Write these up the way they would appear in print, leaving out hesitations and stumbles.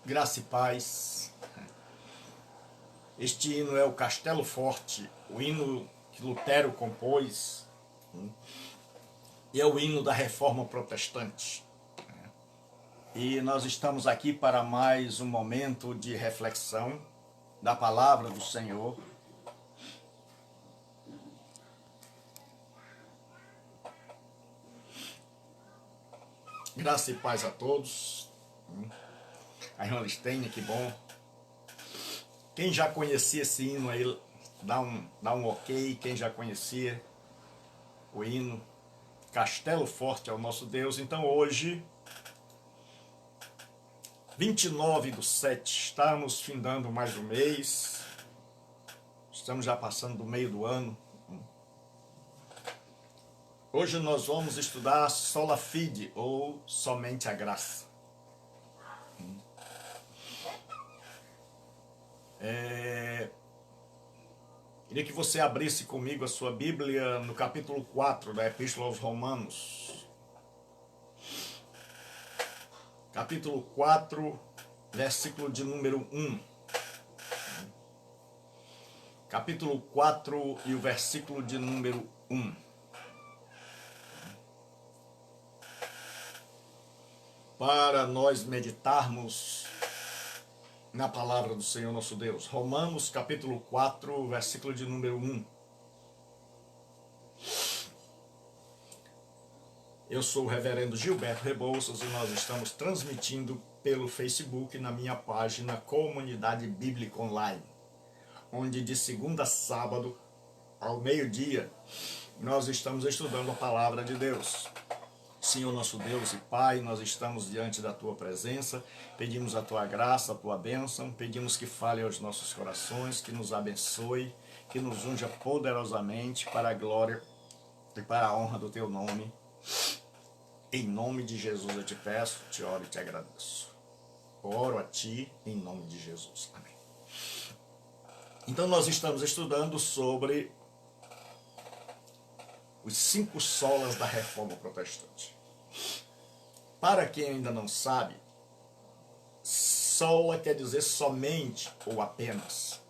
Graça e paz. Este hino é o Castelo Forte, o hino que Lutero compôs, e é o hino da Reforma Protestante. E nós estamos aqui para mais um momento de reflexão da palavra do Senhor. Graça e paz a todos. A irmã Listênia, que bom. Quem já conhecia esse hino aí, dá um ok. Quem já conhecia o hino Castelo Forte é o nosso Deus. Então hoje, 29/7, estamos findando mais um mês. Estamos já passando do meio do ano. Hoje nós vamos estudar Sola Fide, ou Somente a Graça. Queria que você abrisse comigo a sua Bíblia no capítulo 4 da Epístola aos Romanos. Capítulo 4, versículo de número 1. Capítulo 4 e o versículo de número 1. Para nós meditarmos na palavra do Senhor nosso Deus. Romanos capítulo 4, versículo de número 1. Eu sou o reverendo Gilberto Rebouças e nós estamos transmitindo pelo Facebook na minha página Comunidade Bíblica Online, onde de segunda a sábado, ao meio-dia, nós estamos estudando a palavra de Deus. Senhor nosso Deus e Pai, nós estamos diante da Tua presença, pedimos a Tua graça, a Tua bênção, pedimos que fale aos nossos corações, que nos abençoe, que nos unja poderosamente para a glória e para a honra do Teu nome. Em nome de Jesus eu te peço, te oro e te agradeço. Oro a Ti em nome de Jesus. Amém. Então nós estamos estudando sobre os 5 solas da Reforma Protestante. Para quem ainda não sabe, sola quer dizer somente ou apenas.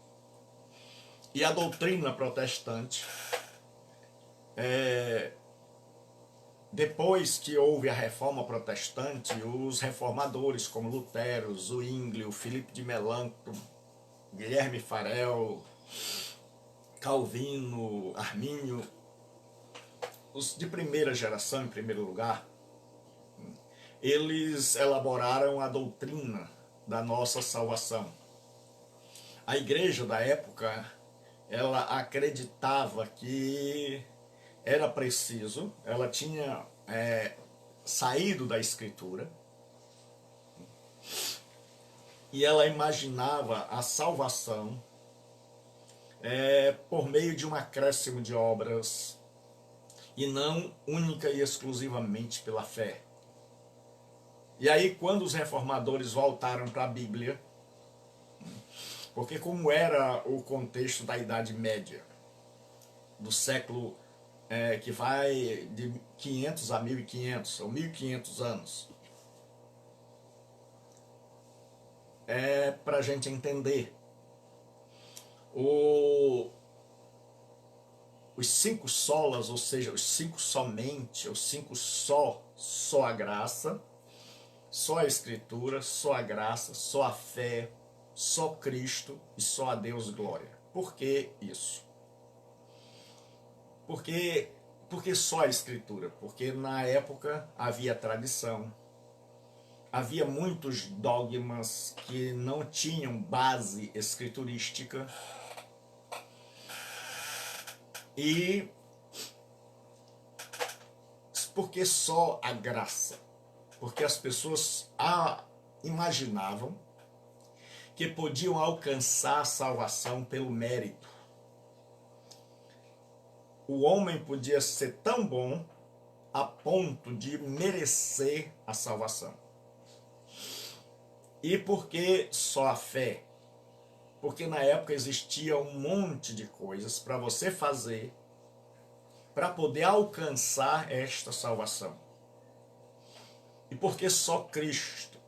E a doutrina protestante, depois que houve a Reforma Protestante, os reformadores como Lutero, Zwinglio, Filipe de Melanchthon, Guilherme Farel, Calvino, Armínio, os de primeira geração, em primeiro lugar, eles elaboraram a doutrina da nossa salvação. A igreja da época, ela acreditava que era preciso, ela tinha saído da Escritura, e ela imaginava a salvação por meio de um acréscimo de obras, e não única e exclusivamente pela fé. E aí, quando os reformadores voltaram para a Bíblia, porque como era o contexto da Idade Média, do século que vai de 500 a 1500, ou 1500 anos, para a gente entender os 5 solas, ou seja, os 5 somente, os 5 só a graça, só a Escritura, só a graça, só a fé, só Cristo e só a Deus glória. Por que isso? Porque só a Escritura? Porque na época havia tradição, havia muitos dogmas que não tinham base escriturística, e porque só a graça? Porque as pessoas imaginavam que podiam alcançar a salvação pelo mérito. O homem podia ser tão bom a ponto de merecer a salvação. E por que só a fé? Porque na época existia um monte de coisas para você fazer para poder alcançar esta salvação. E por que só Cristo?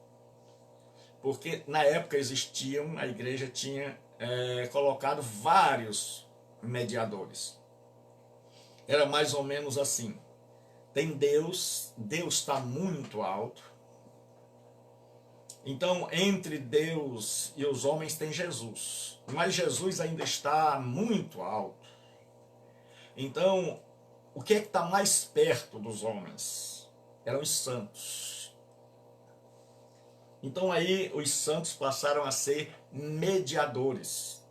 porque na época existiam, a igreja tinha colocado vários mediadores. Era mais ou menos assim: tem Deus, Deus está muito alto, então entre Deus e os homens tem Jesus, mas Jesus ainda está muito alto. Então, o que é que está mais perto dos homens? Eram os santos. Então aí os santos passaram a ser mediadores.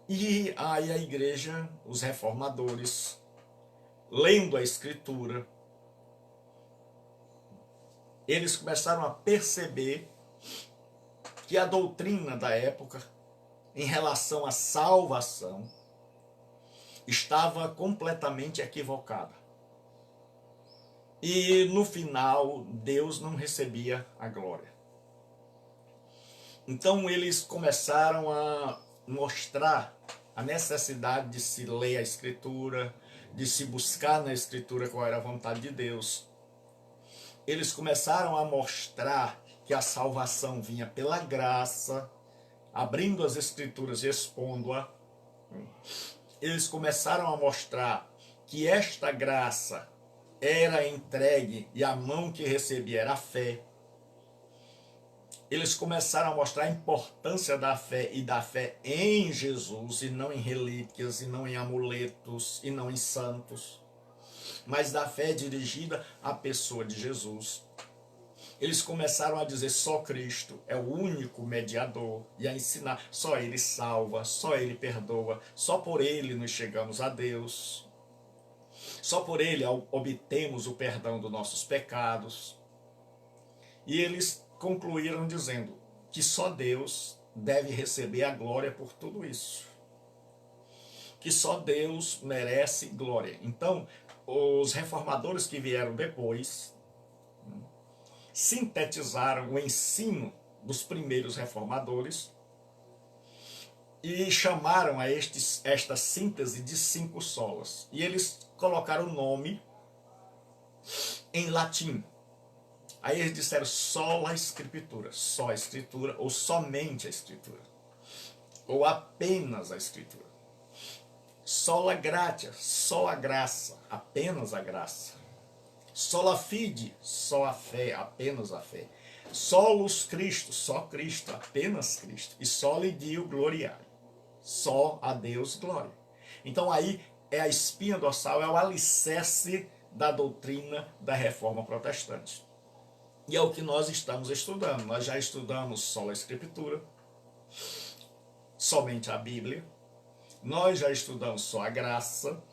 E aí a igreja, os reformadores, lendo a Escritura, eles começaram a perceber que a doutrina da época, em relação à salvação, estava completamente equivocada. E no final, Deus não recebia a glória. Então eles começaram a mostrar a necessidade de se ler a Escritura, de se buscar na Escritura qual era a vontade de Deus. Eles começaram a mostrar que a salvação vinha pela graça, abrindo as Escrituras e expondo-a. Eles começaram a mostrar que esta graça era entregue e a mão que recebia era a fé. Eles começaram a mostrar a importância da fé e da fé em Jesus, e não em relíquias, e não em amuletos, e não em santos, mas da fé dirigida à pessoa de Jesus. Eles começaram a dizer só Cristo é o único mediador, e a ensinar só Ele salva, só Ele perdoa, só por Ele nos chegamos a Deus, só por Ele obtemos o perdão dos nossos pecados. E eles concluíram dizendo que só Deus deve receber a glória por tudo isso, que só Deus merece glória. Então, os reformadores que vieram depois sintetizaram o ensino dos primeiros reformadores e chamaram a esta síntese de 5 solas. E eles colocaram o nome em latim. Aí eles disseram sola Escritura, só a Escritura, ou somente a Escritura, ou apenas a Escritura. Sola gratia, só a graça, apenas a graça. Sola fide, só a fé, apenas a fé. Solus Christo, só Cristo, apenas Cristo. E soli Dio gloriae, só a Deus glória. Então aí é a espinha dorsal, é o alicerce da doutrina da Reforma Protestante. E é o que nós estamos estudando. Nós já estudamos só a Escritura, somente a Bíblia. Nós já estudamos só a graça.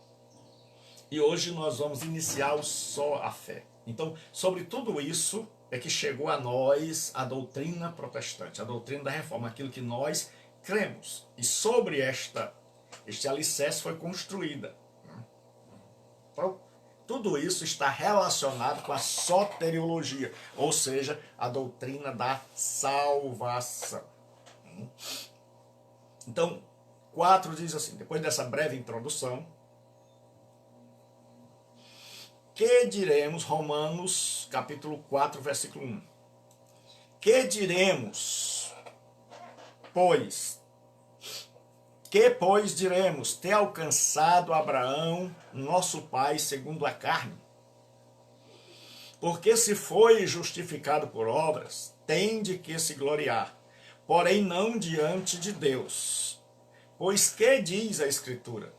E hoje nós vamos iniciar o só a fé. Então, sobre tudo isso é que chegou a nós a doutrina protestante, a doutrina da Reforma, aquilo que nós cremos. E sobre este alicerce foi construída. Então, tudo isso está relacionado com a soteriologia, ou seja, a doutrina da salvação. Então, 4 diz assim, depois dessa breve introdução, que diremos, Romanos capítulo 4, versículo 1. Que diremos, pois? Que, pois, diremos, ter alcançado Abraão, nosso pai, segundo a carne? Porque se foi justificado por obras, tem de que se gloriar, porém não diante de Deus. Pois que diz a Escritura?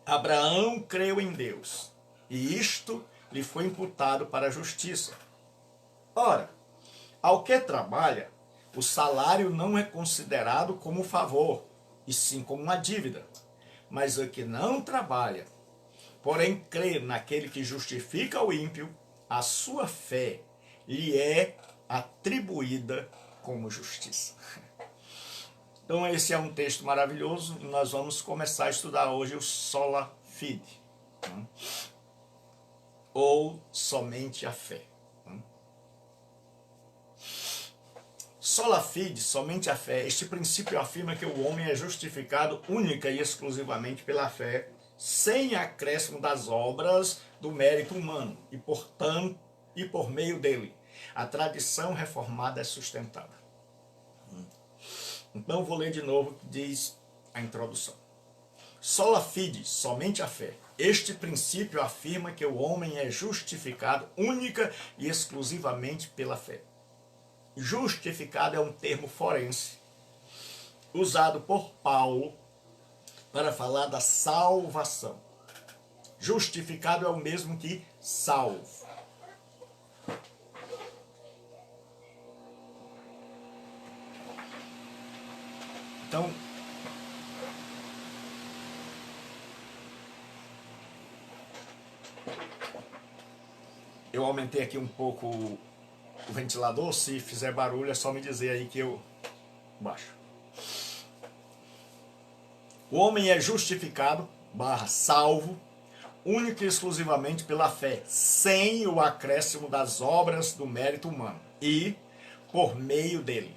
Abraão creu em Deus, e isto lhe foi imputado para a justiça. Ora, ao que trabalha, o salário não é considerado como favor, e sim como uma dívida. Mas o que não trabalha, porém crê naquele que justifica o ímpio, a sua fé lhe é atribuída como justiça. Então esse é um texto maravilhoso e nós vamos começar a estudar hoje o sola fide, ou somente a fé. Sola fide, somente a fé. Este princípio afirma que o homem é justificado única e exclusivamente pela fé, sem acréscimo das obras do mérito humano. E, portanto, e por meio dele a tradição reformada é sustentada. Então vou ler de novo o que diz a introdução. Sola fide, somente a fé. Este princípio afirma que o homem é justificado única e exclusivamente pela fé. Justificado é um termo forense usado por Paulo para falar da salvação. Justificado é o mesmo que salvo. Então, eu aumentei aqui um pouco o ventilador. Se fizer barulho é só me dizer aí que eu baixo. O homem é justificado, salvo, única e exclusivamente pela fé, sem o acréscimo das obras do mérito humano e por meio dele.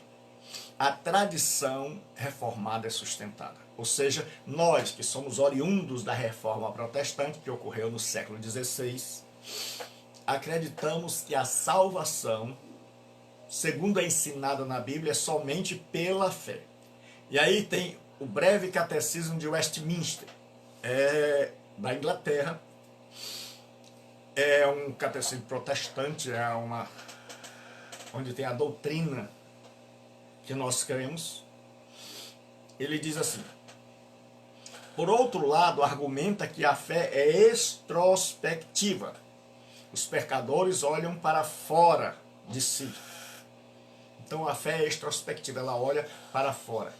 A tradição reformada é sustentada. Ou seja, nós que somos oriundos da reforma protestante, que ocorreu no século XVI, acreditamos que a salvação, segundo é ensinada na Bíblia, é somente pela fé. E aí tem o breve catecismo de Westminster, da Inglaterra. É um catecismo protestante, onde tem a doutrina que nós cremos. Ele diz assim: por outro lado, argumenta que a fé é extrospectiva. Os pecadores olham para fora de si. Então a fé é extrospectiva, ela olha para fora.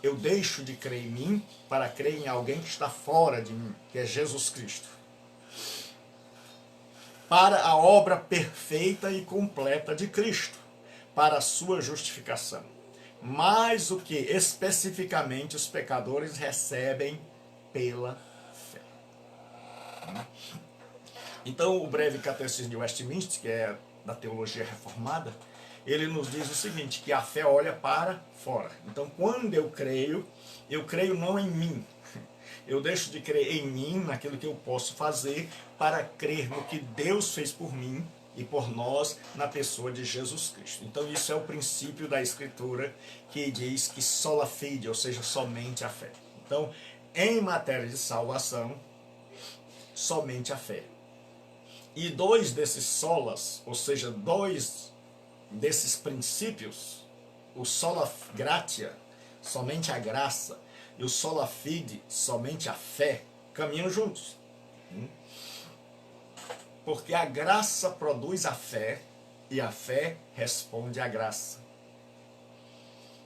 Eu deixo de crer em mim para crer em alguém que está fora de mim, que é Jesus Cristo. Para a obra perfeita e completa de Cristo, para a sua justificação. Mais o que especificamente os pecadores recebem pela fé. Então, o breve catecismo de Westminster, que é da teologia reformada, ele nos diz o seguinte, que a fé olha para fora. Então, quando eu creio não em mim. Eu deixo de crer em mim, naquilo que eu posso fazer, para crer no que Deus fez por mim e por nós na pessoa de Jesus Cristo. Então isso é o princípio da Escritura que diz que sola fide, ou seja, somente a fé. Então, em matéria de salvação, somente a fé. E dois desses solas, ou seja, dois desses princípios, o sola gratia, somente a graça, e o sola fide, somente a fé, caminham juntos. Porque a graça produz a fé e a fé responde à graça.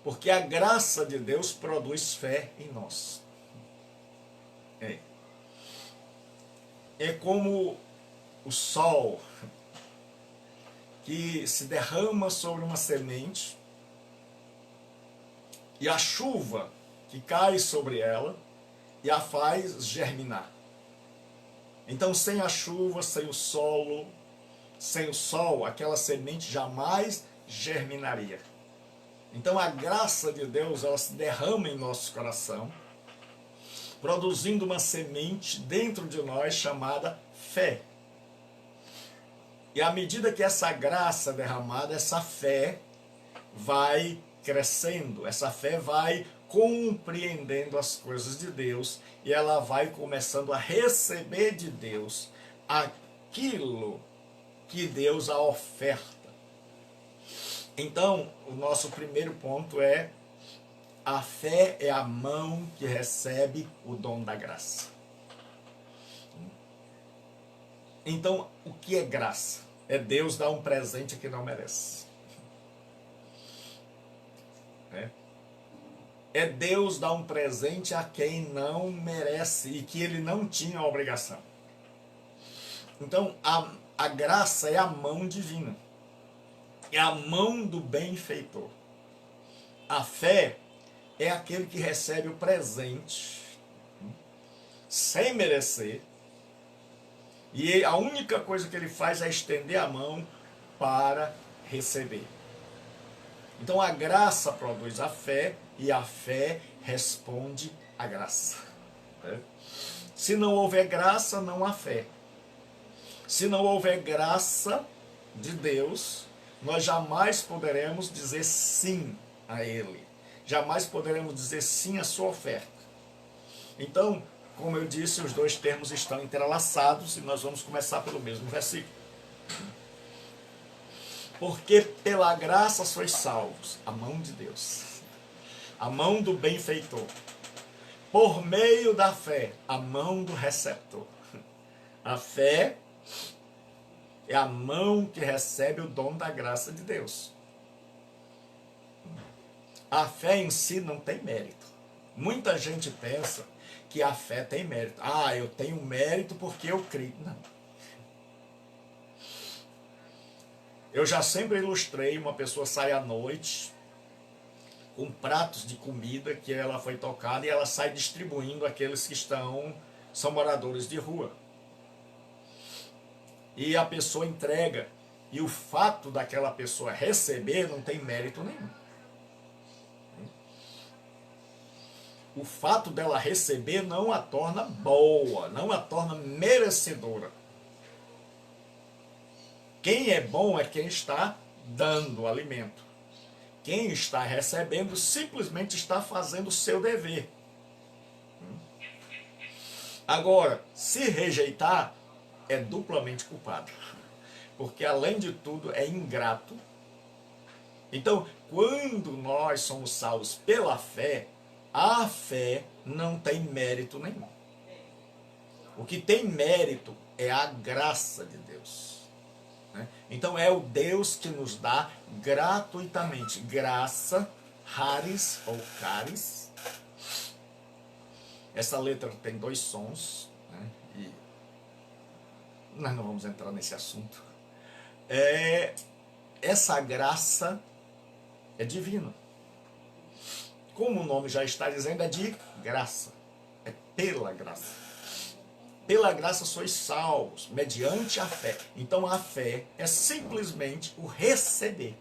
Porque a graça de Deus produz fé em nós. É como o sol que se derrama sobre uma semente e a chuva que cai sobre ela e a faz germinar. Então, sem a chuva, sem o sol, aquela semente jamais germinaria. Então, a graça de Deus, ela se derrama em nosso coração, produzindo uma semente dentro de nós chamada fé. E à medida que essa graça é derramada, essa fé vai crescendo, essa fé vai compreendendo as coisas de Deus e ela vai começando a receber de Deus aquilo que Deus a oferta. Então, o nosso primeiro ponto é: a fé é a mão que recebe o dom da graça. Então, o que é graça? É Deus dar um presente que não merece. É Deus dar um presente a quem não merece e que ele não tinha a obrigação. Então, a graça é a mão divina. É a mão do benfeitor. A fé é aquele que recebe o presente sem merecer. E a única coisa que ele faz é estender a mão para receber. Então a graça produz a fé e a fé responde à graça. Se não houver graça, não há fé. Se não houver graça, de Deus, nós jamais poderemos dizer sim a Ele. Jamais poderemos dizer sim à sua oferta. Então, como eu disse, os dois termos estão entrelaçados e nós vamos começar pelo mesmo versículo. Porque pela graça sois salvos, a mão de Deus, a mão do benfeitor, por meio da fé, a mão do receptor. A fé é a mão que recebe o dom da graça de Deus. A fé em si não tem mérito. Muita gente pensa que a fé tem mérito. Ah, eu tenho mérito porque eu creio. Não. Eu já sempre ilustrei, uma pessoa sai à noite com pratos de comida que ela foi tocada e ela sai distribuindo àqueles que são moradores de rua. E a pessoa entrega. E o fato daquela pessoa receber não tem mérito nenhum. O fato dela receber não a torna boa, não a torna merecedora. Quem é bom é quem está dando o alimento. Quem está recebendo simplesmente está fazendo o seu dever. Agora, se rejeitar, é duplamente culpado. Porque, além de tudo, é ingrato. Então, quando nós somos salvos pela fé, a fé não tem mérito nenhum. O que tem mérito é a graça de Deus. Então é o Deus que nos dá gratuitamente graça, haris ou caris. Essa letra tem dois sons, e nós não vamos entrar nesse assunto. Essa graça é divina. Como o nome já está dizendo, é de graça. É pela graça. Pela graça sois salvos, mediante a fé. Então a fé é simplesmente o receber.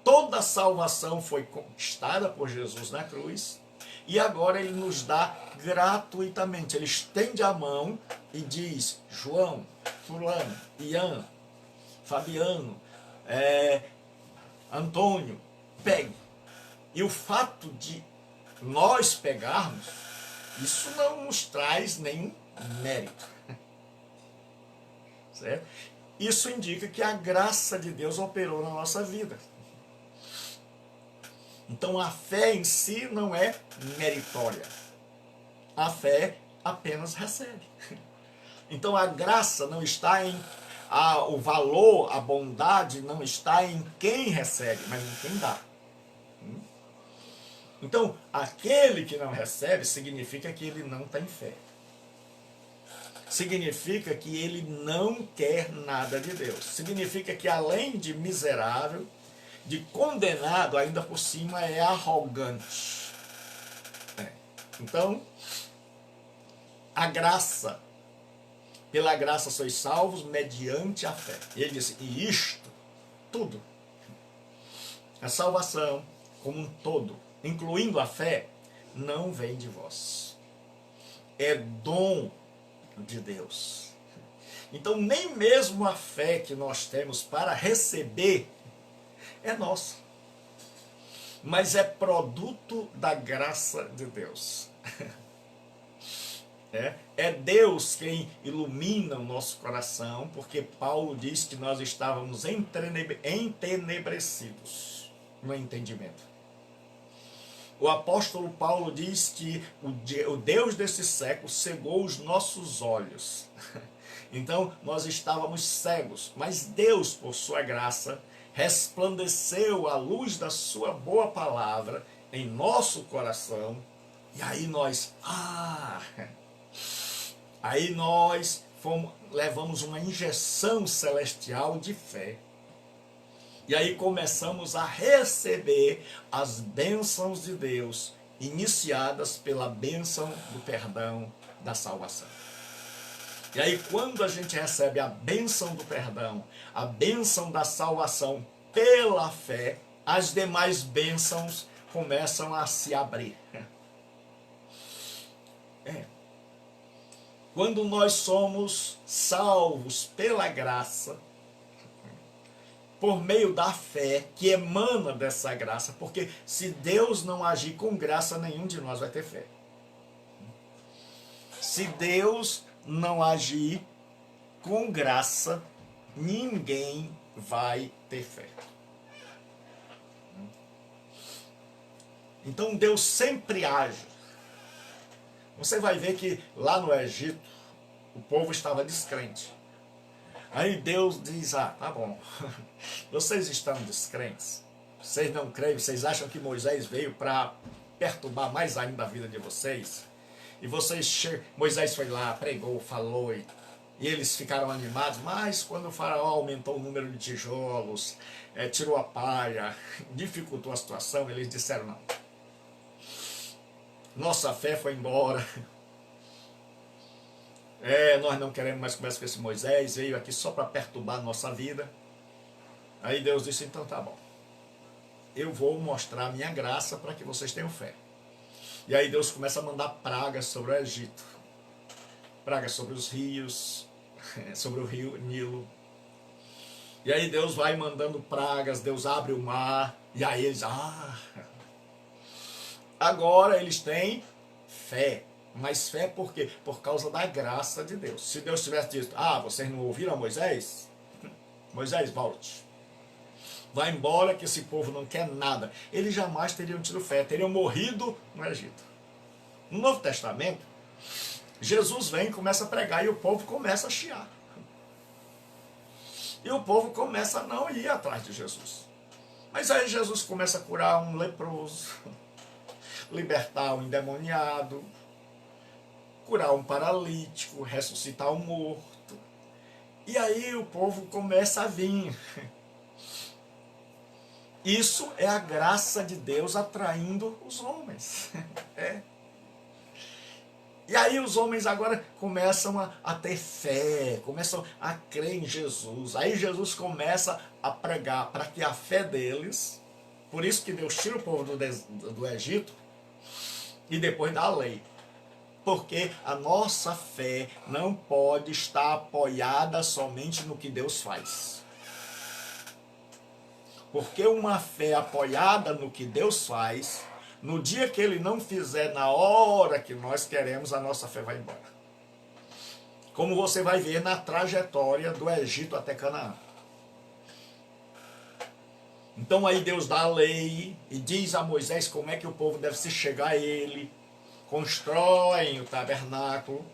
Toda a salvação foi conquistada por Jesus na cruz. E agora ele nos dá gratuitamente. Ele estende a mão e diz: João, fulano, Ian, Fabiano, Antônio, pegue. E o fato de nós pegarmos, isso não nos traz nenhum mérito. Certo? Isso indica que a graça de Deus operou na nossa vida. Então a fé em si não é meritória. A fé apenas recebe. Então a graça não está em... o valor, a bondade não está em quem recebe, mas em quem dá. Então, aquele que não recebe significa que ele não tem fé. Significa que ele não quer nada de Deus. Significa que além de miserável, de condenado, ainda por cima é arrogante. Então, a graça, pela graça sois salvos mediante a fé. E ele disse, e isto, tudo, a salvação como um todo, incluindo a fé, não vem de vós. É dom de Deus. Então, nem mesmo a fé que nós temos para receber é nossa. Mas produto da graça de Deus. É Deus quem ilumina o nosso coração, porque Paulo diz que nós estávamos entenebrecidos no entendimento. O apóstolo Paulo diz que o Deus desse século cegou os nossos olhos. Então, nós estávamos cegos, mas Deus, por sua graça, resplandeceu a luz da sua boa palavra em nosso coração. E aí nós, levamos uma injeção celestial de fé. E aí começamos a receber as bênçãos de Deus, iniciadas pela bênção do perdão da salvação. E aí quando a gente recebe a bênção do perdão, a bênção da salvação pela fé, as demais bênçãos começam a se abrir. Quando nós somos salvos pela graça, por meio da fé que emana dessa graça, porque se Deus não agir com graça, nenhum de nós vai ter fé. Se Deus não agir com graça, ninguém vai ter fé. Então Deus sempre age. Você vai ver que lá no Egito, o povo estava descrente. Aí Deus diz, tá bom, vocês estão descrentes, vocês não creem, vocês acham que Moisés veio para perturbar mais ainda a vida de vocês? E Moisés foi lá, pregou, falou, e eles ficaram animados, mas quando o faraó aumentou o número de tijolos, tirou a palha, dificultou a situação, eles disseram não. Nossa fé foi embora. Nós não queremos mais conversa com esse Moisés, veio aqui só para perturbar a nossa vida. Aí Deus disse, então tá bom. Eu vou mostrar a minha graça para que vocês tenham fé. E aí Deus começa a mandar pragas sobre o Egito. Pragas sobre os rios, sobre o rio Nilo. E aí Deus vai mandando pragas, Deus abre o mar. E aí eles, agora eles têm fé. Mas fé por quê? Por causa da graça de Deus. Se Deus tivesse dito, vocês não ouviram Moisés? Moisés, volte. Vai embora que esse povo não quer nada. Eles jamais teriam tido fé, teriam morrido no Egito. No Novo Testamento, Jesus vem e começa a pregar e o povo começa a chiar. E o povo começa a não ir atrás de Jesus. Mas aí Jesus começa a curar um leproso, libertar um endemoniado, curar um paralítico, ressuscitar um morto. E aí o povo começa a vir. Isso é a graça de Deus atraindo os homens. E aí os homens agora começam a ter fé, começam a crer em Jesus. Aí Jesus começa a pregar para que a fé deles, por isso que Deus tira o povo do Egito e depois dá a lei. Porque a nossa fé não pode estar apoiada somente no que Deus faz. Porque uma fé apoiada no que Deus faz, no dia que Ele não fizer na hora que nós queremos, a nossa fé vai embora. Como você vai ver na trajetória do Egito até Canaã. Então aí Deus dá a lei e diz a Moisés como é que o povo deve se chegar a Ele. Constroem o tabernáculo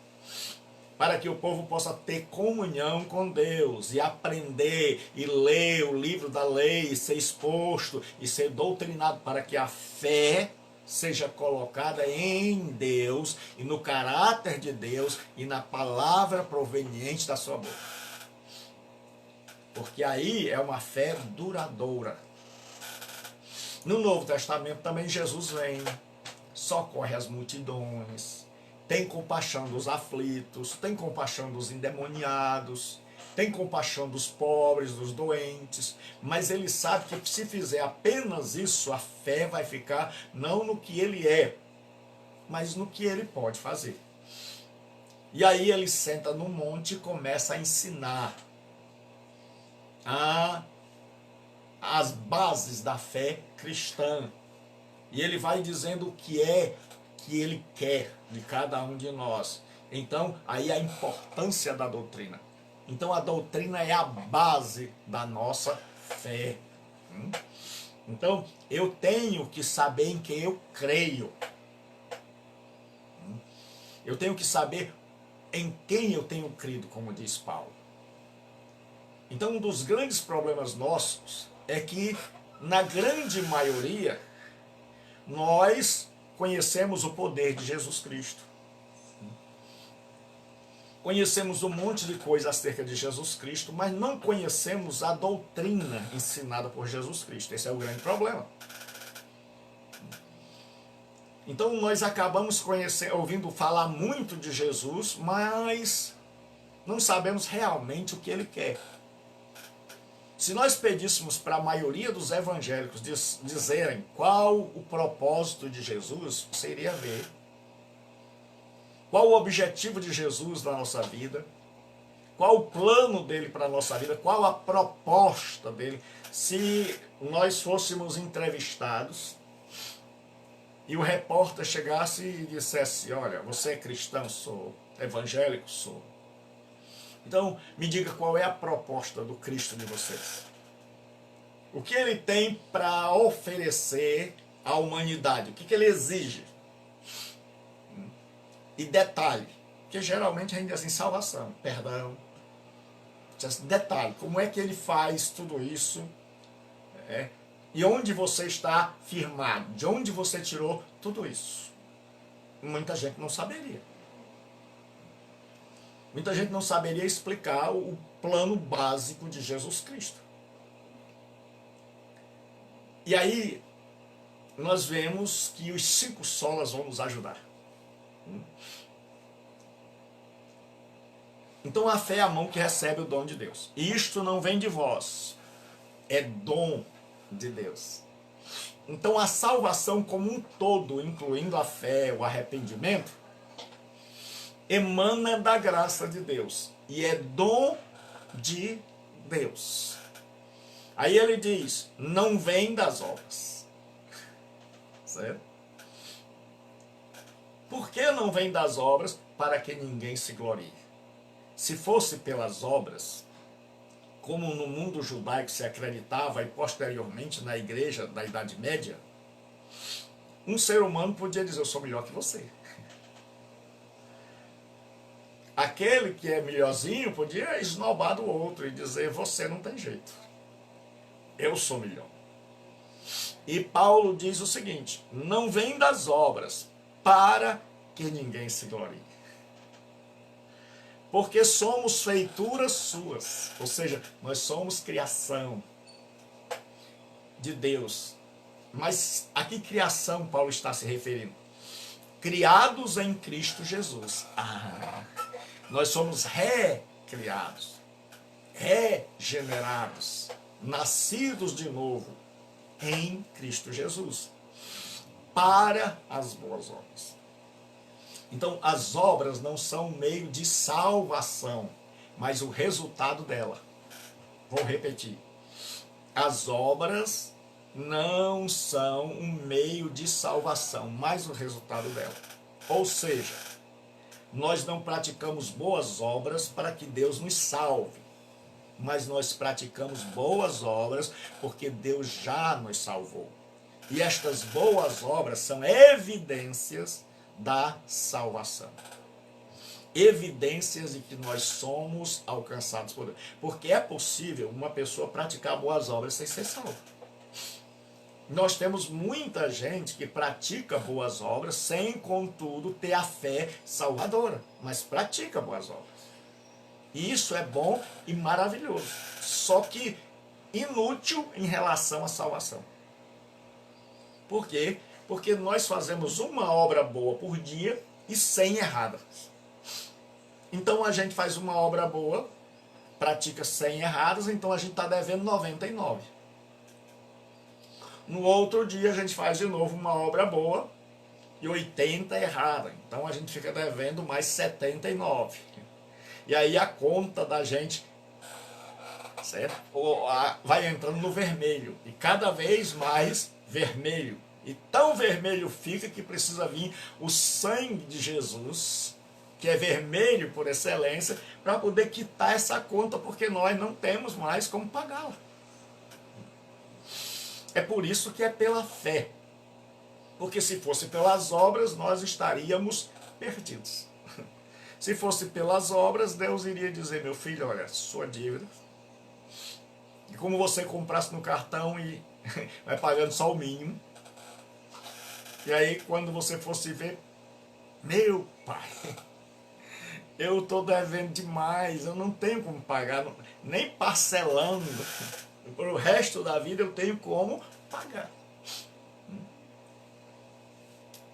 para que o povo possa ter comunhão com Deus e aprender e ler o livro da lei, e ser exposto e ser doutrinado para que a fé seja colocada em Deus e no caráter de Deus e na palavra proveniente da sua boca. Porque aí é uma fé duradoura. No Novo Testamento também Jesus vem, socorre as multidões, tem compaixão dos aflitos, tem compaixão dos endemoniados, tem compaixão dos pobres, dos doentes, mas ele sabe que se fizer apenas isso, a fé vai ficar não no que ele é, mas no que ele pode fazer. E aí ele senta no monte e começa a ensinar as bases da fé cristã. E ele vai dizendo o que é que ele quer de cada um de nós. Então, aí a importância da doutrina. Então, a doutrina é a base da nossa fé. Então, eu tenho que saber em quem eu creio. Eu tenho que saber em quem eu tenho crido, como diz Paulo. Então, um dos grandes problemas nossos é que, na grande maioria, nós conhecemos o poder de Jesus Cristo. Conhecemos um monte de coisa acerca de Jesus Cristo, mas não conhecemos a doutrina ensinada por Jesus Cristo. Esse é o grande problema. Então nós acabamos ouvindo falar muito de Jesus, mas não sabemos realmente o que Ele quer. Se nós pedíssemos para a maioria dos evangélicos dizerem qual o propósito de Jesus, você iria ver. Qual o objetivo de Jesus na nossa vida? qual o plano dele para a nossa vida, qual a proposta dele. Se nós fôssemos entrevistados e o repórter chegasse e dissesse, olha, você é cristão? Sou. Evangélico? Sou. Então, me diga qual é a proposta do Cristo de vocês. O que ele tem para oferecer à humanidade? O que ele exige? E detalhe, que geralmente a gente diz assim, salvação, perdão. Detalhe, como é que ele faz tudo isso? E onde você está firmado? De onde você tirou tudo isso? Muita gente não saberia. Muita gente não saberia explicar o plano básico de Jesus Cristo. E aí, nós vemos que os 5 solas vão nos ajudar. Então a fé é a mão que recebe o dom de Deus. E isto não vem de vós, é dom de Deus. Então a salvação como um todo, incluindo a fé, o arrependimento, emana da graça de Deus. E é dom de Deus. Aí ele diz, não vem das obras. Certo? Por que não vem das obras? Para que ninguém se glorie. Se fosse pelas obras, como no mundo judaico se acreditava e posteriormente na igreja da Idade Média, um ser humano podia dizer, eu sou melhor que você. Aquele que é melhorzinho podia esnobar do outro e dizer, você não tem jeito. Eu sou melhor. E Paulo diz o seguinte, não vem das obras para que ninguém se glorie. Porque somos feituras suas, ou seja, nós somos criação de Deus. Mas a que criação Paulo está se referindo? Criados em Cristo Jesus. Nós somos recriados, regenerados, nascidos de novo em Cristo Jesus, para as boas obras. Então, as obras não são meio de salvação, mas o resultado dela. Vou repetir. As obras não são um meio de salvação, mas o resultado dela. Ou seja, nós não praticamos boas obras para que Deus nos salve, mas nós praticamos boas obras porque Deus já nos salvou. E estas boas obras são evidências da salvação. Evidências de que nós somos alcançados por Deus. Porque é possível uma pessoa praticar boas obras sem ser salva. Nós temos muita gente que pratica boas obras sem, contudo, ter a fé salvadora. Mas pratica boas obras. E isso é bom e maravilhoso. Só que inútil em relação à salvação. Por quê? Porque nós fazemos uma obra boa por dia e 100 erradas. Então a gente faz uma obra boa, pratica 100 erradas, então a gente está devendo 99. No outro dia a gente faz de novo uma obra boa e 80 errada. Então a gente fica devendo mais 79. E aí a conta da gente, certo? Vai entrando no vermelho. E cada vez mais vermelho. E tão vermelho fica que precisa vir o sangue de Jesus, que é vermelho por excelência, para poder quitar essa conta, porque nós não temos mais como pagá-la. É por isso que é pela fé. Porque se fosse pelas obras, nós estaríamos perdidos. Se fosse pelas obras, Deus iria dizer, meu filho, olha, sua dívida. E como você comprasse no cartão e vai pagando só o mínimo. E aí, quando você fosse ver, meu pai, eu estou devendo demais, eu não tenho como pagar, nem parcelando. Para o resto da vida eu tenho como pagar.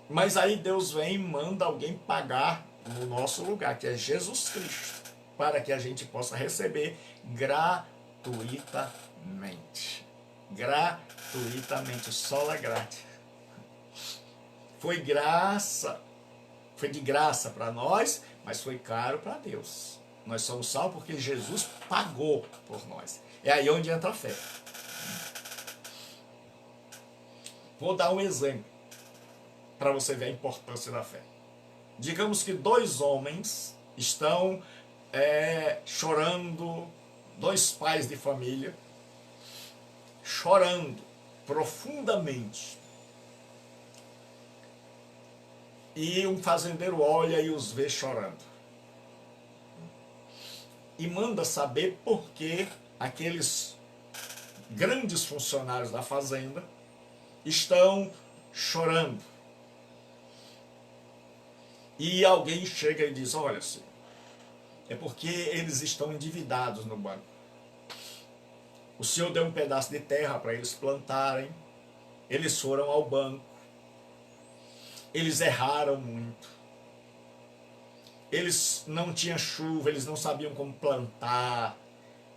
Mas aí Deus vem e manda alguém pagar no nosso lugar, que é Jesus Cristo, para que a gente possa receber gratuitamente. Gratuitamente, sola gratia. Foi de graça para nós, mas foi caro para Deus. Nós somos salvos porque Jesus pagou por nós. É aí onde entra a fé. Vou dar um exemplo para você ver a importância da fé. Digamos que dois homens estão chorando, dois pais de família, chorando profundamente. E um fazendeiro olha e os vê chorando. E manda saber por que aqueles grandes funcionários da fazenda estão chorando. E alguém chega e diz, olha, senhor, é porque eles estão endividados no banco. O senhor deu um pedaço de terra para eles plantarem, eles foram ao banco, eles erraram muito, eles não tinham chuva, eles não sabiam como plantar,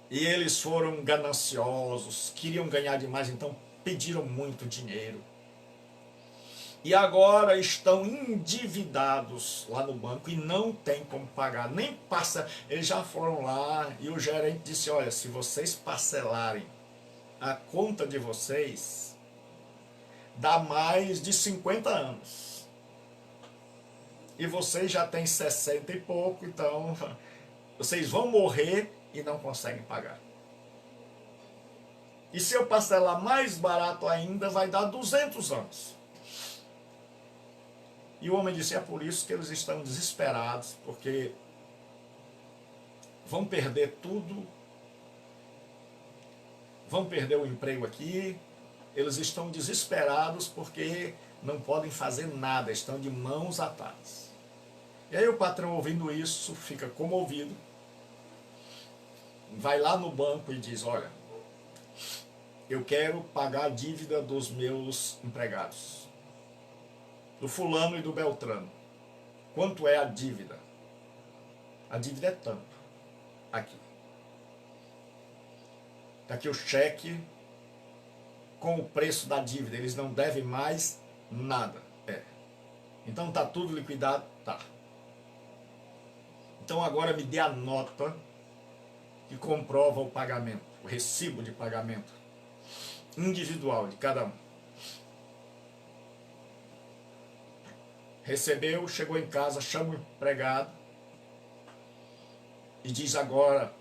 e eles foram gananciosos, queriam ganhar demais, então pediram muito dinheiro. E agora estão endividados lá no banco e não tem como pagar, nem passa. Eles já foram lá e o gerente disse, olha, se vocês parcelarem a conta de vocês, dá mais de 50 anos. E vocês já têm 60 e pouco, então vocês vão morrer e não conseguem pagar. E se eu parcelar mais barato ainda, vai dar 200 anos. E o homem disse, é por isso que eles estão desesperados, porque vão perder tudo, vão perder o emprego aqui, eles estão desesperados porque não podem fazer nada, estão de mãos atadas. E aí o patrão, ouvindo isso, fica comovido, vai lá no banco e diz, olha, eu quero pagar a dívida dos meus empregados, do fulano e do Beltrano. Quanto é a dívida? A dívida é tanto. Aqui. Está aqui o cheque com o preço da dívida. Eles não devem mais nada. Então está tudo liquidado? Tá. Então agora me dê a nota que comprova o pagamento, o recibo de pagamento individual de cada um. Recebeu, chegou em casa, chama o empregado e diz agora,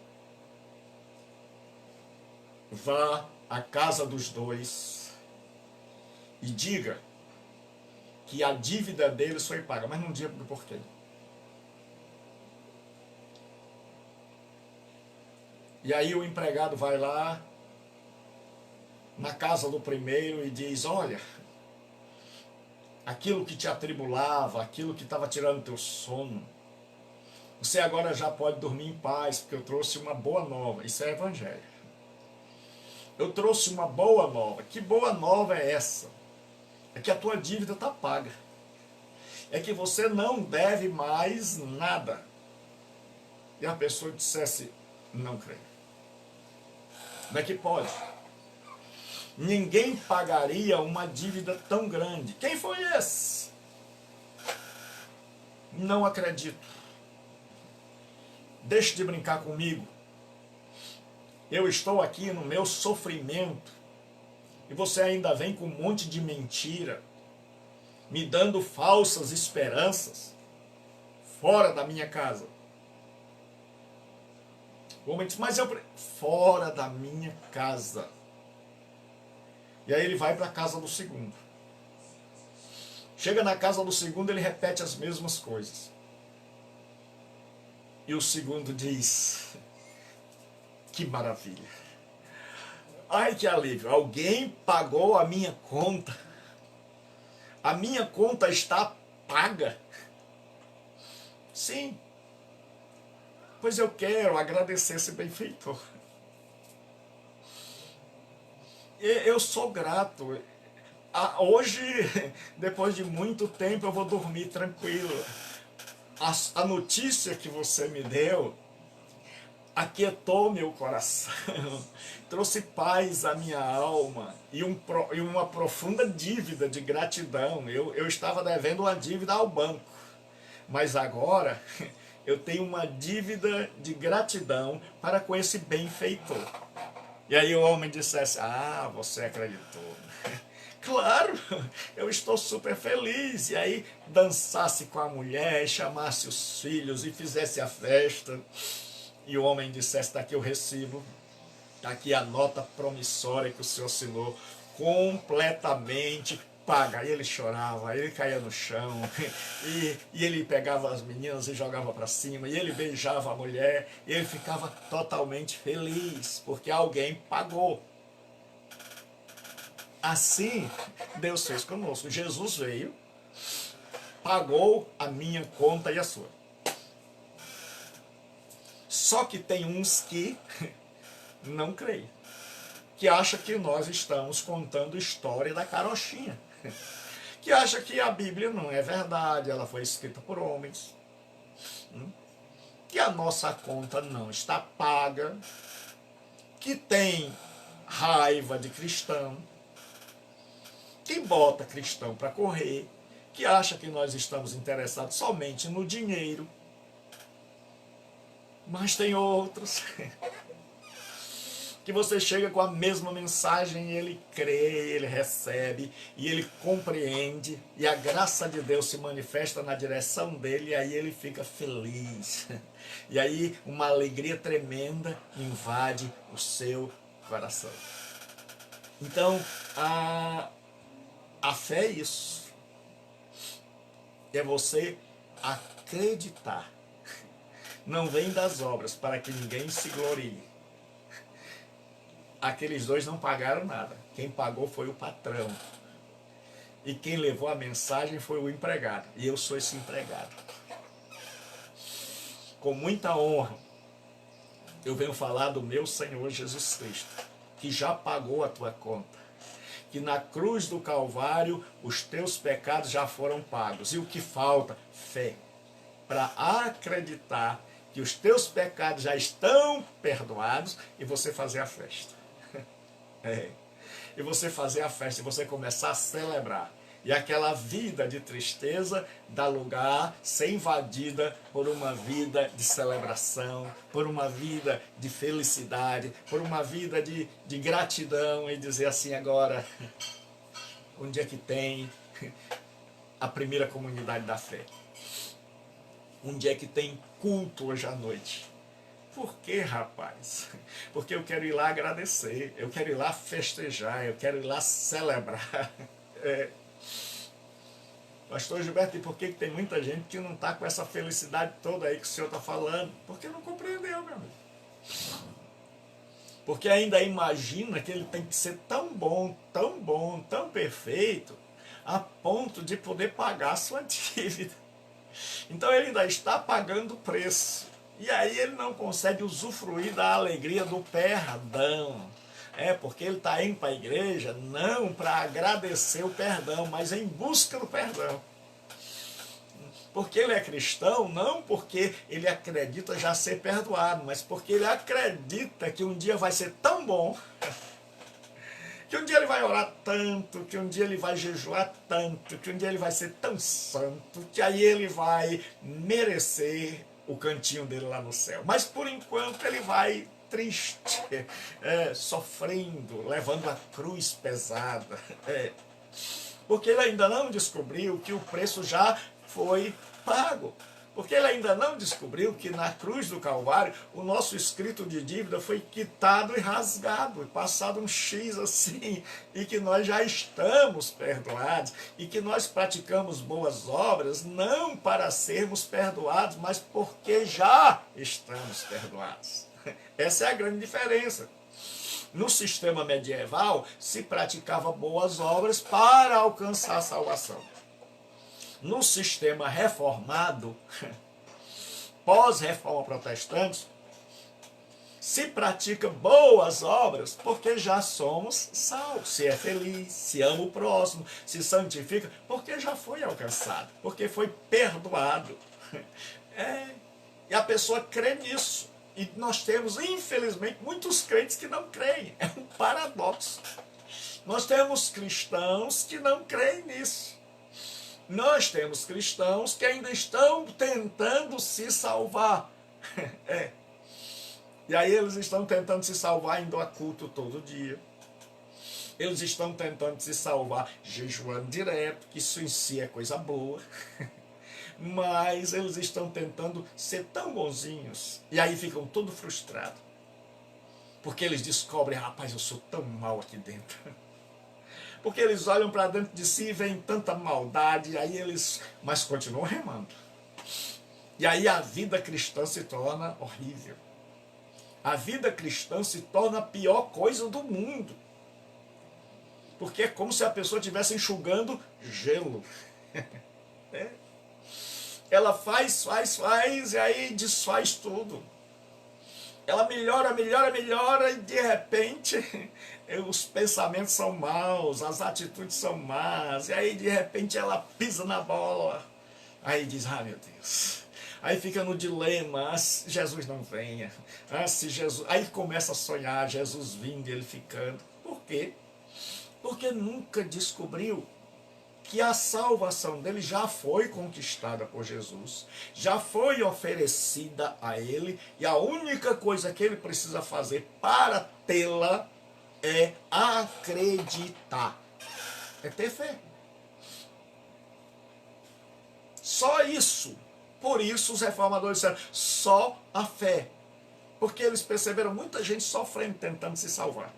vá à casa dos dois e diga que a dívida deles foi paga, mas não diga por quê. E aí o empregado vai lá na casa do primeiro e diz, olha, aquilo que te atribulava, aquilo que estava tirando teu sono, você agora já pode dormir em paz, porque eu trouxe uma boa nova. Isso é evangelho. Eu trouxe uma boa nova. Que boa nova é essa? É que a tua dívida está paga. É que você não deve mais nada. E a pessoa dissesse, não creio. Como é que pode? Ninguém pagaria uma dívida tão grande. Quem foi esse? Não acredito. Deixe de brincar comigo. Eu estou aqui no meu sofrimento e você ainda vem com um monte de mentira, me dando falsas esperanças fora da minha casa. O homem diz, mas eu... Fora da minha casa. E aí ele vai para a casa do segundo. Chega na casa do segundo, ele repete as mesmas coisas. E o segundo diz, que maravilha. Ai, que alívio. Alguém pagou a minha conta. A minha conta está paga. Sim. Pois eu quero agradecer esse benfeitor. Eu sou grato. Hoje, depois de muito tempo, eu vou dormir tranquilo. A notícia que você me deu aquietou meu coração, trouxe paz à minha alma e uma profunda dívida de gratidão. Eu estava devendo uma dívida ao banco, mas agora eu tenho uma dívida de gratidão para com esse benfeitor. E aí o homem dissesse, ah, você acreditou. Claro, eu estou super feliz. E aí dançasse com a mulher, chamasse os filhos e fizesse a festa. E o homem dissesse, está aqui o recibo, está aqui a nota promissória que o senhor assinou, completamente paga. Aí ele chorava, aí ele caía no chão, e ele pegava as meninas e jogava para cima, e ele beijava a mulher, e ele ficava totalmente feliz, porque alguém pagou. Assim, Deus fez conosco. Jesus veio, pagou a minha conta e a sua. Só que tem uns que não creem, que acham que nós estamos contando história da carochinha, que acham que a Bíblia não é verdade, ela foi escrita por homens, que a nossa conta não está paga, que tem raiva de cristão, que bota cristão para correr, que acha que nós estamos interessados somente no dinheiro. Mas tem outros que você chega com a mesma mensagem e ele crê, ele recebe e ele compreende, e a graça de Deus se manifesta na direção dele, e aí ele fica feliz. E aí uma alegria tremenda invade o seu coração. Então, a fé é isso. É você acreditar. Não vem das obras, para que ninguém se glorie. Aqueles dois não pagaram nada. Quem pagou foi o patrão. E quem levou a mensagem foi o empregado. E eu sou esse empregado. Com muita honra, eu venho falar do meu Senhor Jesus Cristo, que já pagou a tua conta. Que na cruz do Calvário os teus pecados já foram pagos. E o que falta? Fé. Para acreditar que os teus pecados já estão perdoados e você fazer a festa. E você fazer a festa e você começar a celebrar. E aquela vida de tristeza dá lugar, ser invadida por uma vida de celebração, por uma vida de felicidade, por uma vida de gratidão, e dizer assim agora, onde é que tem a primeira comunidade da fé? Onde é que tem culto hoje à noite? Por quê, rapaz? Porque eu quero ir lá agradecer, eu quero ir lá festejar, eu quero ir lá celebrar. Pastor Gilberto, e por que tem muita gente que não está com essa felicidade toda aí que o senhor está falando? Porque não compreendeu, meu amigo. Porque ainda imagina que ele tem que ser tão bom, tão perfeito, a ponto de poder pagar a sua dívida. Então ele ainda está pagando o preço. E aí ele não consegue usufruir da alegria do perdão. Porque ele está indo para a igreja não para agradecer o perdão, mas em busca do perdão. Porque ele é cristão, não porque ele acredita já ser perdoado, mas porque ele acredita que um dia vai ser tão bom, que um dia ele vai orar tanto, que um dia ele vai jejuar tanto, que um dia ele vai ser tão santo, que aí ele vai merecer o cantinho dele lá no céu. Mas por enquanto ele vai triste, sofrendo, levando a cruz pesada, porque ele ainda não descobriu que o preço já foi pago, porque ele ainda não descobriu que na cruz do Calvário o nosso escrito de dívida foi quitado e rasgado, e passado um X assim, e que nós já estamos perdoados, e que nós praticamos boas obras não para sermos perdoados, mas porque já estamos perdoados. Essa é a grande diferença. No sistema medieval, se praticava boas obras para alcançar a salvação. No sistema reformado, pós-reforma protestante, se pratica boas obras porque já somos salvos. Se é feliz, se ama o próximo, se santifica, porque já foi alcançado, porque foi perdoado. E a pessoa crê nisso. E nós temos, infelizmente, muitos crentes que não creem. É um paradoxo. Nós temos cristãos que não creem nisso. Nós temos cristãos que ainda estão tentando se salvar. É. E aí eles estão tentando se salvar indo a culto todo dia. Eles estão tentando se salvar jejuando direto, que isso em si é coisa boa. Mas eles estão tentando ser tão bonzinhos. E aí ficam todo frustrados. Porque eles descobrem, rapaz, eu sou tão mal aqui dentro. Porque eles olham para dentro de si e veem tanta maldade, e aí eles, mas continuam remando. E aí a vida cristã se torna horrível. A vida cristã se torna a pior coisa do mundo. Porque é como se a pessoa estivesse enxugando gelo. É. Ela faz, e aí desfaz tudo. Ela melhora, e de repente os pensamentos são maus, as atitudes são más, e aí de repente ela pisa na bola. Aí diz, meu Deus. Aí fica no dilema, se Jesus não venha, se Jesus... Aí começa a sonhar, Jesus vindo e ele ficando. Por quê? Porque nunca descobriu que a salvação dele já foi conquistada por Jesus, já foi oferecida a ele, e a única coisa que ele precisa fazer para tê-la é acreditar, é ter fé. Só isso. Por isso os reformadores disseram, só a fé. Porque eles perceberam muita gente sofrendo, tentando se salvar.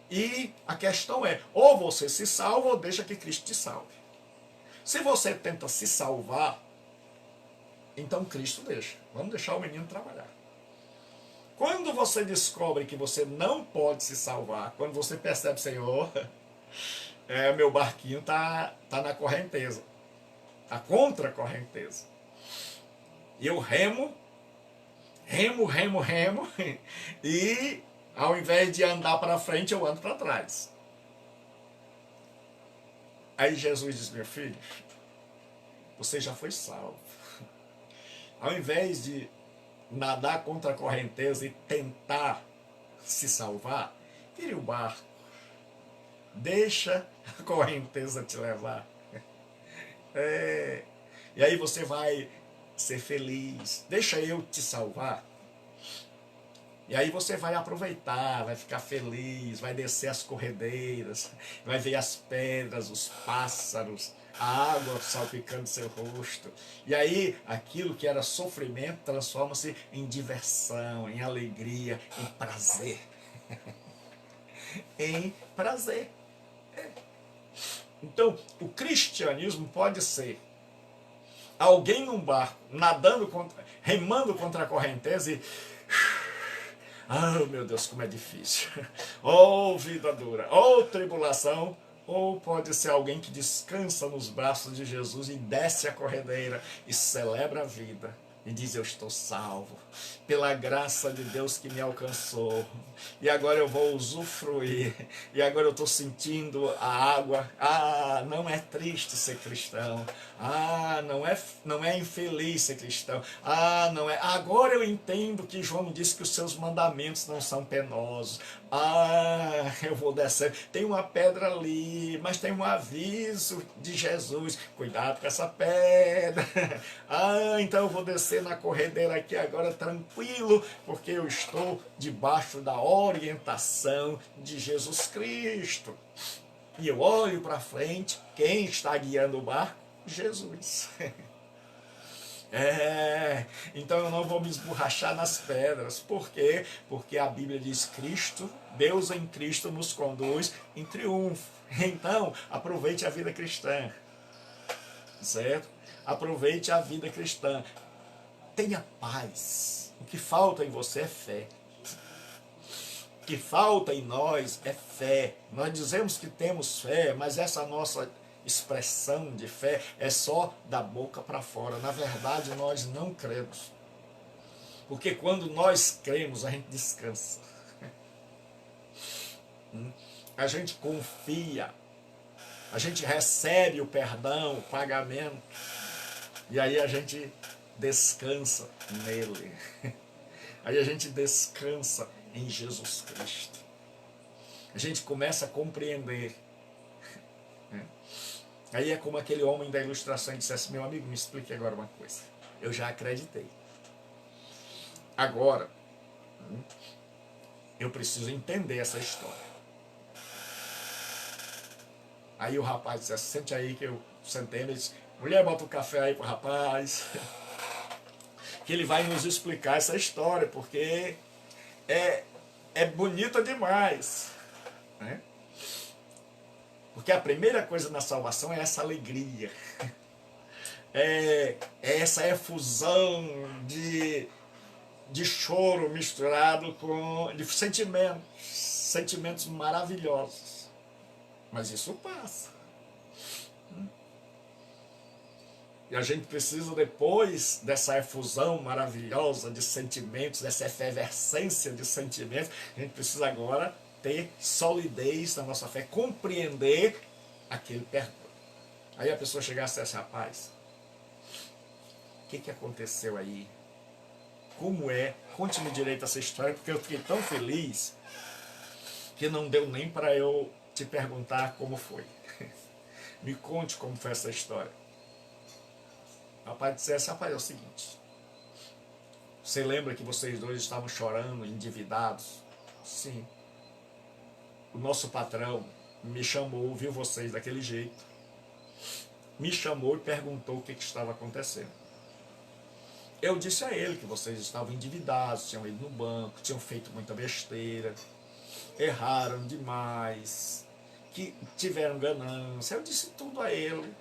E a questão é, ou você se salva ou deixa que Cristo te salve. Se você tenta se salvar, então Cristo deixa. Vamos deixar o menino trabalhar. Quando você descobre que você não pode se salvar, quando você percebe, Senhor, meu barquinho tá na correnteza, tá contra a correnteza. E eu remo, e ao invés de andar para frente, eu ando para trás. Aí Jesus diz, meu filho, você já foi salvo. Ao invés de nadar contra a correnteza e tentar se salvar, vire o barco. Deixa a correnteza te levar. E aí você vai ser feliz. Deixa eu te salvar. E aí você vai aproveitar, vai ficar feliz, vai descer as corredeiras, vai ver as pedras, os pássaros, a água salpicando seu rosto. E aí aquilo que era sofrimento transforma-se em diversão, em alegria, em prazer. Em prazer. Então, o cristianismo pode ser alguém num barco, remando contra a correnteza e... meu Deus, como é difícil. Ou vida dura, ou tribulação, ou pode ser alguém que descansa nos braços de Jesus e desce a corredeira e celebra a vida. E diz, eu estou salvo, pela graça de Deus que me alcançou. E agora eu vou usufruir. E agora eu estou sentindo a água. Não é triste ser cristão. Não é infeliz ser cristão. Não é. Agora eu entendo que João disse que os seus mandamentos não são penosos. Eu vou descer. Tem uma pedra ali, mas tem um aviso de Jesus. Cuidado com essa pedra. Então eu vou descer na corredeira aqui agora tranquilo, porque eu estou debaixo da orientação de Jesus Cristo. E eu olho para frente, quem está guiando o barco? Jesus. Então eu não vou me esborrachar nas pedras. Por quê? Porque a Bíblia diz Cristo, Deus em Cristo nos conduz em triunfo. Então, aproveite a vida cristã. Certo? Aproveite a vida cristã. Tenha paz. O que falta em você é fé. O que falta em nós é fé. Nós dizemos que temos fé, mas essa nossa expressão de fé é só da boca para fora. Na verdade, nós não cremos. Porque quando nós cremos, a gente descansa. A gente confia. A gente recebe o perdão, o pagamento. E aí a gente descansa nele. Aí a gente descansa em Jesus Cristo. A gente começa a compreender né? Aí é como aquele homem da ilustração dissesse: meu amigo, me explique agora uma coisa. Eu já acreditei. Agora, eu preciso entender essa história. Aí o rapaz disse: sente aí, que eu sentei, ele disse: mulher, bota o café aí pro rapaz, que ele vai nos explicar essa história, porque é bonita demais, né? Porque a primeira coisa na salvação é essa alegria, é essa efusão de choro misturado de sentimentos maravilhosos. Mas isso passa. E a gente precisa, depois dessa efusão maravilhosa de sentimentos, dessa efervescência de sentimentos, a gente precisa agora ter solidez na nossa fé, compreender aquele perdão. Aí a pessoa chegasse a esse rapaz: o que aconteceu aí? Como é? Conte-me direito essa história, porque eu fiquei tão feliz que não deu nem para eu te perguntar como foi. Me conte como foi essa história. O rapaz dissesse: rapaz, é o seguinte, você lembra que vocês dois estavam chorando, endividados? Sim. O nosso patrão me chamou, viu vocês daquele jeito, me chamou e perguntou o que estava acontecendo. Eu disse a ele que vocês estavam endividados, tinham ido no banco, tinham feito muita besteira, erraram demais, que tiveram ganância. Eu disse tudo a ele.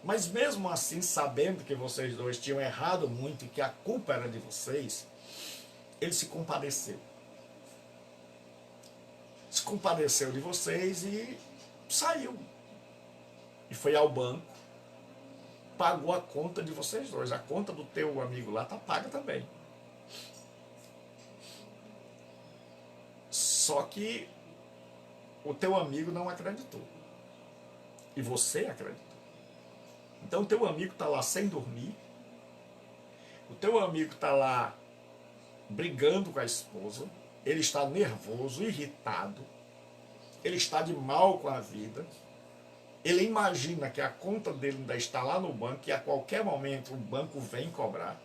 Mas mesmo assim, sabendo que vocês dois tinham errado muito e que a culpa era de vocês, ele se compadeceu. Se compadeceu de vocês e saiu. E foi ao banco, pagou a conta de vocês dois. A conta do teu amigo lá está paga também. Só que o teu amigo não acreditou. E você acreditou. Então o teu amigo está lá sem dormir. O teu amigo está lá brigando com a esposa. Ele está nervoso, irritado. Ele está de mal com a vida. Ele imagina que a conta dele ainda está lá no banco e a qualquer momento o banco vem cobrar.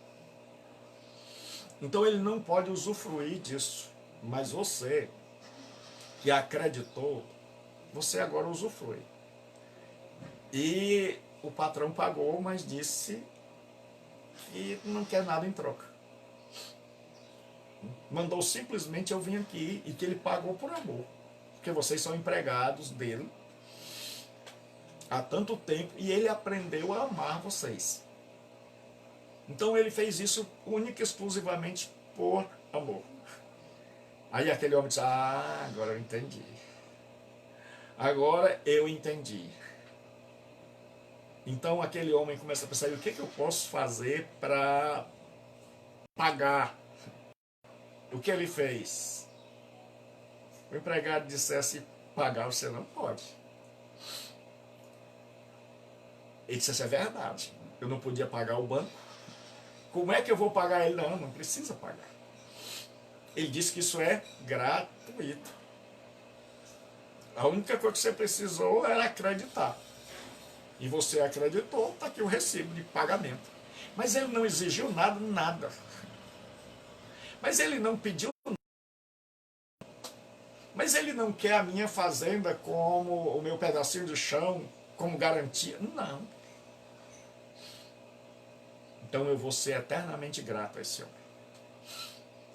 Então ele não pode usufruir disso. Mas você, que acreditou, você agora usufrui. E o patrão pagou, mas disse que não quer nada em troca. Mandou simplesmente eu vim aqui, e que ele pagou por amor. Porque vocês são empregados dele há tanto tempo e ele aprendeu a amar vocês. Então ele fez isso única e exclusivamente por amor. Aí aquele homem disse: ah, agora eu entendi. Agora eu entendi. Então aquele homem começa a pensar: o que eu posso fazer para pagar o que ele fez? O empregado dissesse: pagar você não pode. Ele disse: é verdade, eu não podia pagar o banco. Como é que eu vou pagar ele? Não precisa pagar. Ele disse que isso é gratuito. A única coisa que você precisou era acreditar. E você acreditou, está aqui o recibo de pagamento. Mas ele não exigiu nada. Mas ele não pediu nada. Mas ele não quer a minha fazenda como o meu pedacinho de chão, como garantia. Não. Então eu vou ser eternamente grato a esse homem.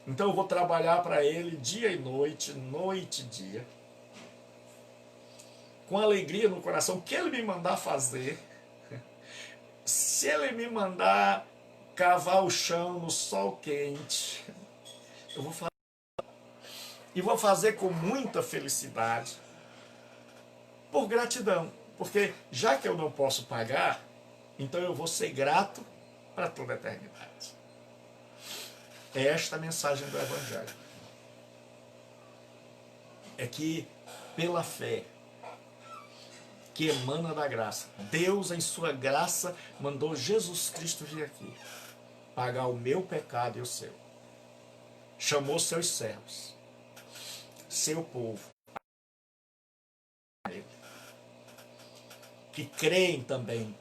Então eu vou trabalhar para ele dia e noite, noite e dia, com alegria no coração. O que ele me mandar fazer, se ele me mandar cavar o chão no sol quente, eu vou fazer. E vou fazer com muita felicidade, por gratidão. Porque já que eu não posso pagar, então eu vou ser grato para toda a eternidade. É esta a mensagem do Evangelho. É que, pela fé, que emana da graça, Deus, em sua graça, mandou Jesus Cristo vir aqui, pagar o meu pecado e o seu. Chamou seus servos, seu povo. que creem também,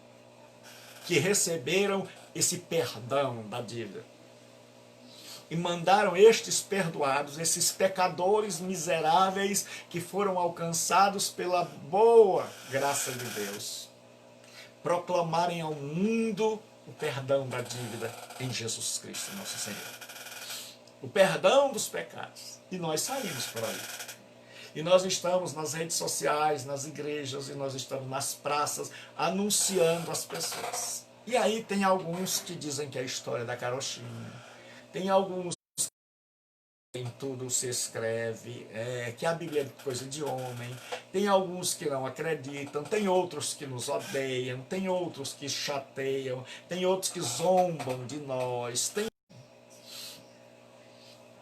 que receberam esse perdão da dívida. E mandaram estes perdoados, esses pecadores miseráveis que foram alcançados pela boa graça de Deus, proclamarem ao mundo o perdão da dívida em Jesus Cristo, nosso Senhor. O perdão dos pecados. E nós saímos por aí. E nós estamos nas redes sociais, nas igrejas, e nós estamos nas praças, anunciando às pessoas. E aí tem alguns que dizem que é a história da carochinha. Tem alguns que em tudo se escreve, que a Bíblia é coisa de homem. Tem alguns que não acreditam, tem outros que nos odeiam, tem outros que chateiam, tem outros que zombam de nós.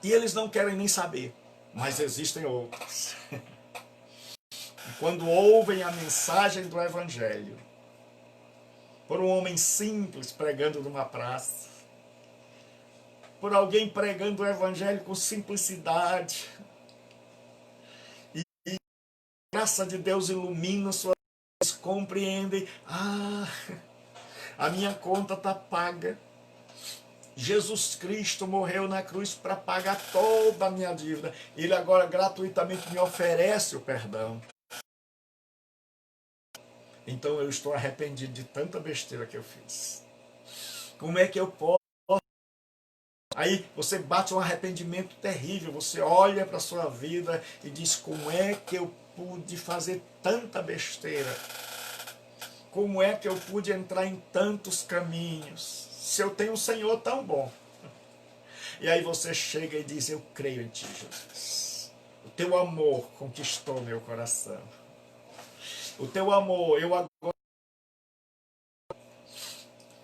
E eles não querem nem saber, mas existem outros. E quando ouvem a mensagem do Evangelho, por um homem simples pregando numa praça, por alguém pregando o Evangelho com simplicidade, e a graça de Deus ilumina suas vidas, compreendem, a minha conta está paga. Jesus Cristo morreu na cruz para pagar toda a minha dívida. Ele agora gratuitamente me oferece o perdão. Então eu estou arrependido de tanta besteira que eu fiz. Como é que eu posso? Aí você bate um arrependimento terrível, você olha para a sua vida e diz, como é que eu pude fazer tanta besteira? Como é que eu pude entrar em tantos caminhos? Se eu tenho um Senhor tão bom. E aí você chega e diz, eu creio em Ti, Jesus. O Teu amor conquistou meu coração. O Teu amor,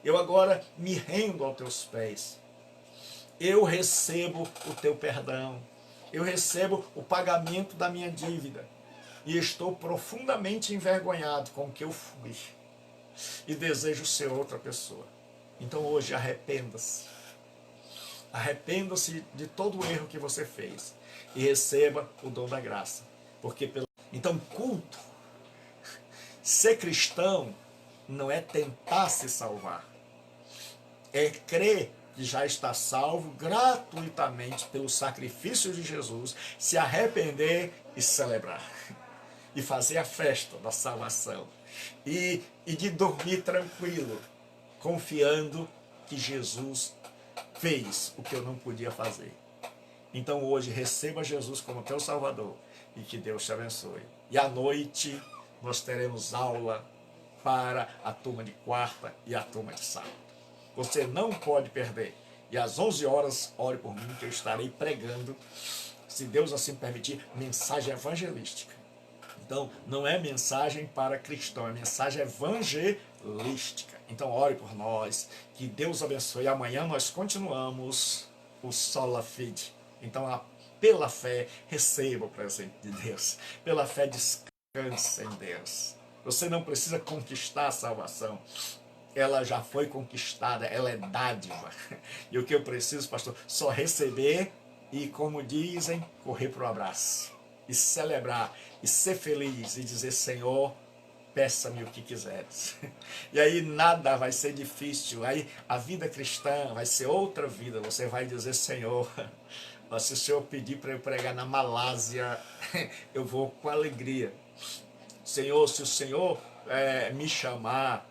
eu agora me rendo aos Teus pés. Eu recebo o Teu perdão. Eu recebo o pagamento da minha dívida. E estou profundamente envergonhado com o que eu fui. E desejo ser outra pessoa. Então hoje arrependa-se. Arrependa-se de todo o erro que você fez. E receba o dom da graça. Então culto, ser cristão, não é tentar se salvar. É crer que já está salvo gratuitamente pelo sacrifício de Jesus, se arrepender e celebrar. E fazer a festa da salvação. E de dormir tranquilo, confiando que Jesus fez o que eu não podia fazer. Então hoje receba Jesus como teu Salvador e que Deus te abençoe. E à noite nós teremos aula para a turma de quarta e a turma de sábado. Você não pode perder. E às 11 horas, ore por mim que eu estarei pregando, se Deus assim permitir, mensagem evangelística. Então, não é mensagem para cristão, é mensagem evangelística. Então, ore por nós, que Deus abençoe. Amanhã nós continuamos o Sola Fide. Então, pela fé, receba o presente de Deus. Pela fé, descanse em Deus. Você não precisa conquistar a salvação. Ela já foi conquistada, ela é dádiva. E o que eu preciso, pastor, só receber e, como dizem, correr para o abraço. E celebrar, e ser feliz, e dizer, Senhor, peça-me o que quiseres. E aí nada vai ser difícil, aí a vida cristã vai ser outra vida. Você vai dizer, Senhor, se o Senhor pedir para eu pregar na Malásia, eu vou com alegria. Senhor, se o Senhor me chamar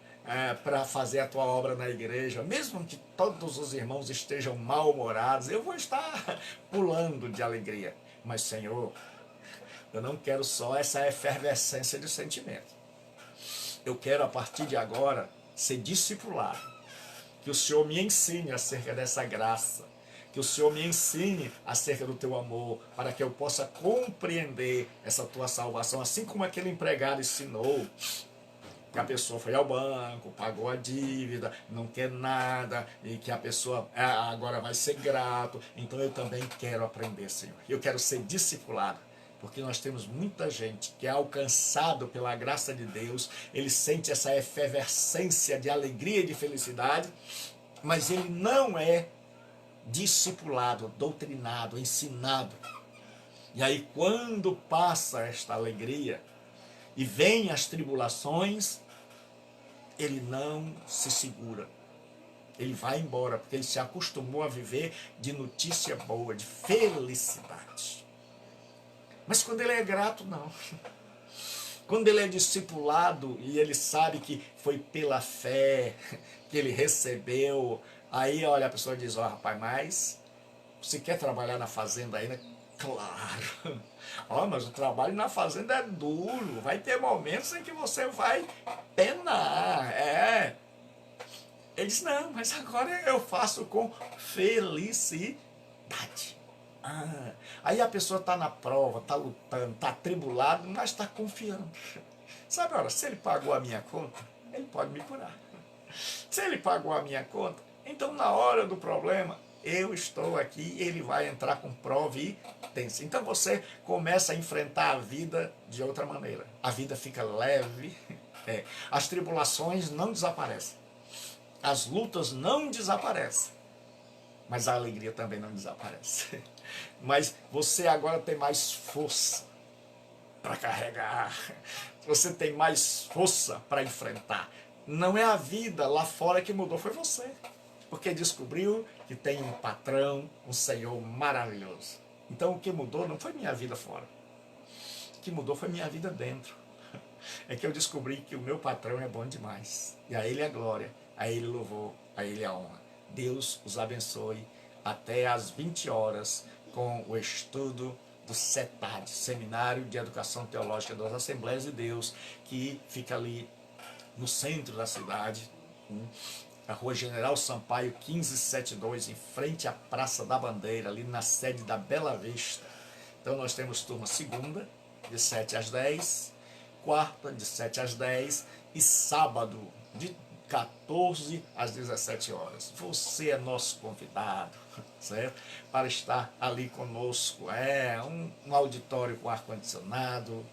para fazer a tua obra na igreja, mesmo que todos os irmãos estejam mal-humorados, eu vou estar pulando de alegria. Mas, Senhor, eu não quero só essa efervescência de sentimento. Eu quero, a partir de agora, ser discipulado. Que o Senhor me ensine acerca dessa graça. Que o Senhor me ensine acerca do teu amor, para que eu possa compreender essa tua salvação, assim como aquele empregado ensinou. Que a pessoa foi ao banco, pagou a dívida, não quer nada, e que a pessoa agora vai ser grato. Então eu também quero aprender, Senhor. Eu quero ser discipulado. Porque nós temos muita gente que é alcançado pela graça de Deus, ele sente essa efervescência de alegria e de felicidade, mas ele não é discipulado, doutrinado, ensinado. E aí quando passa esta alegria e vem as tribulações, ele não se segura. Ele vai embora, porque ele se acostumou a viver de notícia boa, de felicidade. Mas quando ele é grato, não. Quando ele é discipulado e ele sabe que foi pela fé que ele recebeu, aí olha, a pessoa diz, ó, rapaz, mas você quer trabalhar na fazenda ainda? Claro. Ó, mas o trabalho na fazenda é duro, vai ter momentos em que você vai penar, Ele diz, não, mas agora eu faço com felicidade. Aí a pessoa está na prova, está lutando, está atribulado, mas está confiando. Sabe, olha, se ele pagou a minha conta, ele pode me curar. Se ele pagou a minha conta, então na hora do problema, eu estou aqui e ele vai entrar com providência. Então você começa a enfrentar a vida de outra maneira. A vida fica leve, as tribulações não desaparecem. As lutas não desaparecem. Mas a alegria também não desaparece. Mas você agora tem mais força para carregar. Você tem mais força para enfrentar. Não é a vida lá fora que mudou, foi você. Porque descobriu que tem um patrão, um Senhor maravilhoso. Então o que mudou não foi minha vida fora. O que mudou foi minha vida dentro. É que eu descobri que o meu patrão é bom demais. E a ele a glória, a ele louvor, a ele a honra. Deus os abençoe até às 20 horas com o estudo do SETAD, Seminário de Educação Teológica das Assembleias de Deus, que fica ali no centro da cidade, a Rua General Sampaio 1572, em frente à Praça da Bandeira, ali na sede da Bela Vista. Então nós temos turma segunda, de 7 às 10, quarta, de 7 às 10 e sábado, de 14 às 17 horas. Você é nosso convidado, certo? Para estar ali conosco. Um auditório com ar-condicionado,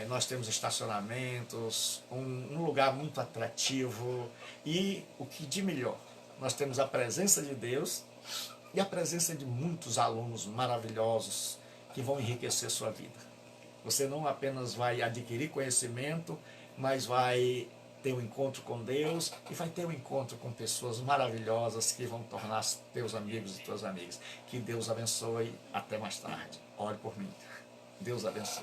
nós temos estacionamentos, um lugar muito atrativo e o que de melhor, nós temos a presença de Deus e a presença de muitos alunos maravilhosos que vão enriquecer sua vida. Você não apenas vai adquirir conhecimento, mas vai ter um encontro com Deus e vai ter um encontro com pessoas maravilhosas que vão tornar teus amigos e tuas amigas. Que Deus abençoe. Até mais tarde. Ore por mim. Deus abençoe.